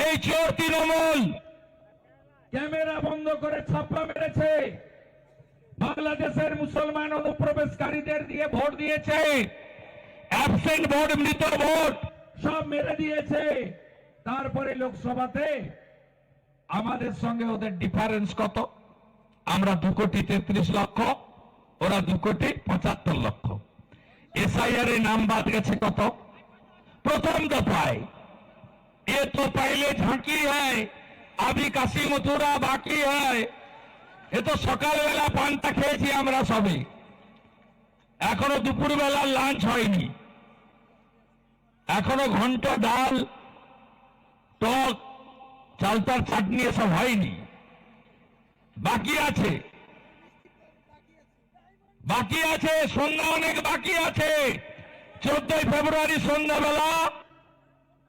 এই চোর তৃণমূল ক্যামেরা বন্ধ করে ছাপ্পা মেরেছে, বাংলাদেশের মুসলমান অনুপ্রবেশকারীদের দিয়ে ভোট দিয়েছে, অ্যাবসেন্ট ভোট, মৃত ভোট সব মেরে দিয়েছে। তারপরে লোকসভাতে আমাদের সঙ্গে ওদের ডিফারেন্স কত? আমরা 2,33,00,000, ওরা 2,75,00,000। एसआईआर नाम बात गए कत? प्रथम दफाय। ये तो पहले झांकी है, अभी काशी मथुरा बाकी है। ये तो सकाल बेला पानटा खेয়েছি আমরা সবে, এখনো দুপুর বেলা লাঞ্চ হয়নি, এখনো ঘন্টা ডাল টক চালতার চাটনি এসব হয়নি, বাকি আছে, বাকি আছে, সন্ধ্যা অনেক বাকি আছে। 14 ফেব্রুয়ারি সন্ধ্যাবেলা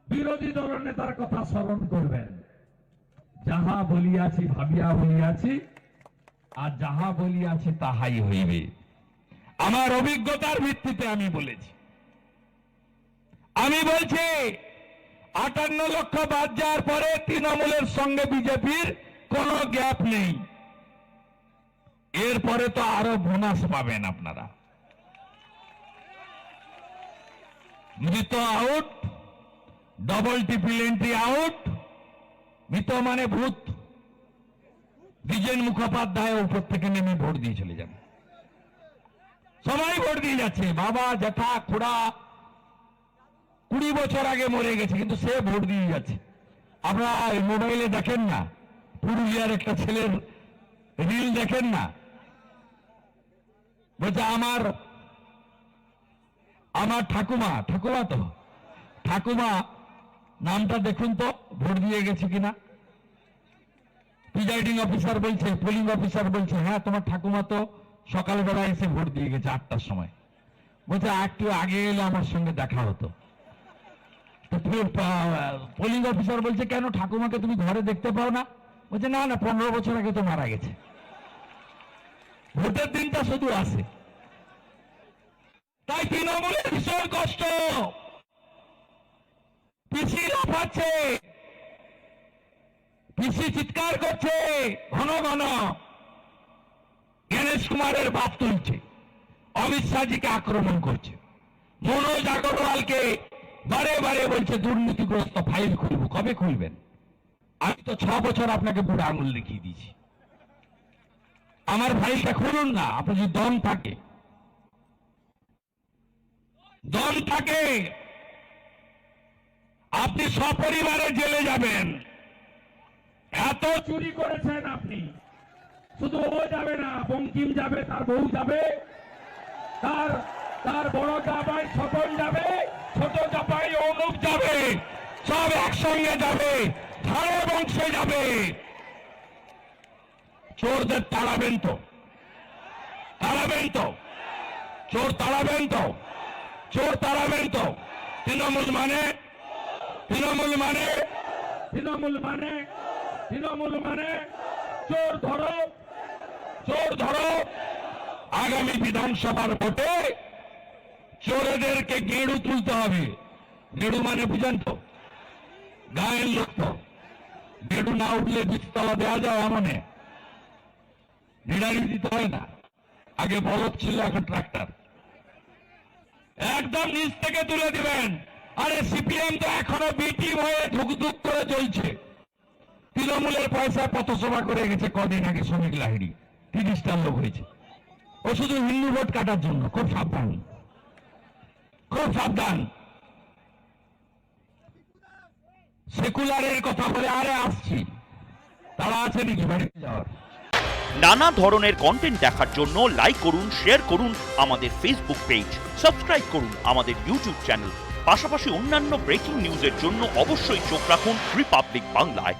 বিরোধী দল নেতার কথা স্মরণ করবেন, যাহা বলিয়াছি ভাবিয়া বলিয়াছি, আর যাহা বলিয়াছি তাহাই হইবে। আমার অভিজ্ঞতার ভিত্তিতে আমি বলেছি। আমি বলছি 58 লক্ষ বাদ যাওয়ার পরে তৃণমূলের সঙ্গে বিজেপির কোনো গ্যাপ নেই। এরপরে তো আরো বোনাস পাবেন আপনারা। মৃত out, double triple entry out. মৃত মানে ভূত। দ্বিজেন মুখোপাধ্যায় উপর থেকে নেমে ভোট দিয়ে চলে যাবে। সবাই ভোট দিয়ে যাচ্ছে, বাবা জ্যাঠা খুড়া 20 বছর আগে মরে গেছে, কিন্তু সে ভোট দিয়ে যাচ্ছে। আপনারা মোবাইলে দেখেন না, পুরুলিয়ার একটা ছেলের রিল দেখেন না, বলছে আমার ঠাকুমা, ঠাকুমা তো ঠাকুমা নামটা দেখুন তো ভোট দিয়ে গেছে কিনা। প্রিজাইডিং অফিসার বলছে, পোলিং অফিসার বলছে, হ্যাঁ তোমার ঠাকুমা তো সকালবেলা এসে ভোট দিয়ে গেছে 8টার সময়। বলছে একটু আগে এলে আমার সঙ্গে দেখা হতো। পোলিং অফিসার বলছে কেন ঠাকুমাকে তুমি ঘরে দেখতে পাও না? বলছে না না 15 বছর আগে তো মারা গেছে। ভোটের দিনটা শুধু আসে। তাই তৃণমূলের ভীষণ কষ্ট। পিসি লাফাচ্ছে, পিসি চিৎকার করছে ঘন ঘন, গণেশ কুমারের বাপ তুলছে, অমিত শাহজিকে আক্রমণ করছে, মনোজ আগরওয়ালকে বারে বারে বলছে দুর্নীতিগ্রস্ত ফাইল খুলব। কবে খুলবেন? আমি তো 6 বছর আপনাকে বুড়ো আঙুল দেখিয়ে দিয়েছি। আমার ফাইলটা খুলুন না, আপনার যদি দম থাকে, দম থাকে আপনি সপরিবারে জেলে যাবেন। এত চুরি করেছেন আপনি, শুধু ও যাবে না, বঙ্কিম যাবে, তার বউ যাবে, তার বড় জামাই স্বপন যাবে, ছোট জামাই অনুপ যাবে, সব একসঙ্গে যাবে, ধারে বংশে যাবে। চোরদের তাড়াবেন তো, তাড়াবেন তো, চোর তাড়াবেন তো, চোর তাড়াবেন তো। তৃণমূল মানে, তৃণমূল মানে, তৃণমূল মানে, তৃণমূল মানে চোর ধরো, চোর ধরো। আগামী বিধানসভার ভোটে চোরেদেরকে গেড়ু তুলতে হবে। গেড়ু মানে বুঝেন তো, গায়ের লোক তো। গেড়ু না উঠলে বীজতলা দেওয়া যায় এমনে, নিড়ানি দিতে হয় না। আগে বলদ ছিল, এখন ট্রাক্টর। একদম নিচ থেকে তুলে দিবেন। আরে সিপিএম তো এখনো বিটি হয়ে ধুকধুক করে চলছে। তৃণমূলের পয়সায় পথসভা করে গেছে কদিন আগে শ্রমিক লাহিড়ী, 30টা লোক হয়েছে। ও শুধু হিন্দু ভোট কাটার জন্য। খুব সাবধান, খুব সাবধান। সেকুলারের কথা বলে আরে আসছি, তারা আছে নাকি বাড়িতে যাওয়ার? নানা ধরনের কন্টেন্ট দেখার জন্য লাইক করুন, শেয়ার করুন আমাদের ফেসবুক পেজ, সাবস্ক্রাইব করুন আমাদের ইউটিউব চ্যানেল। পাশাপাশি অন্যান্য ব্রেকিং নিউজের জন্য অবশ্যই চোখ রাখুন রিপাবলিক বাংলায়।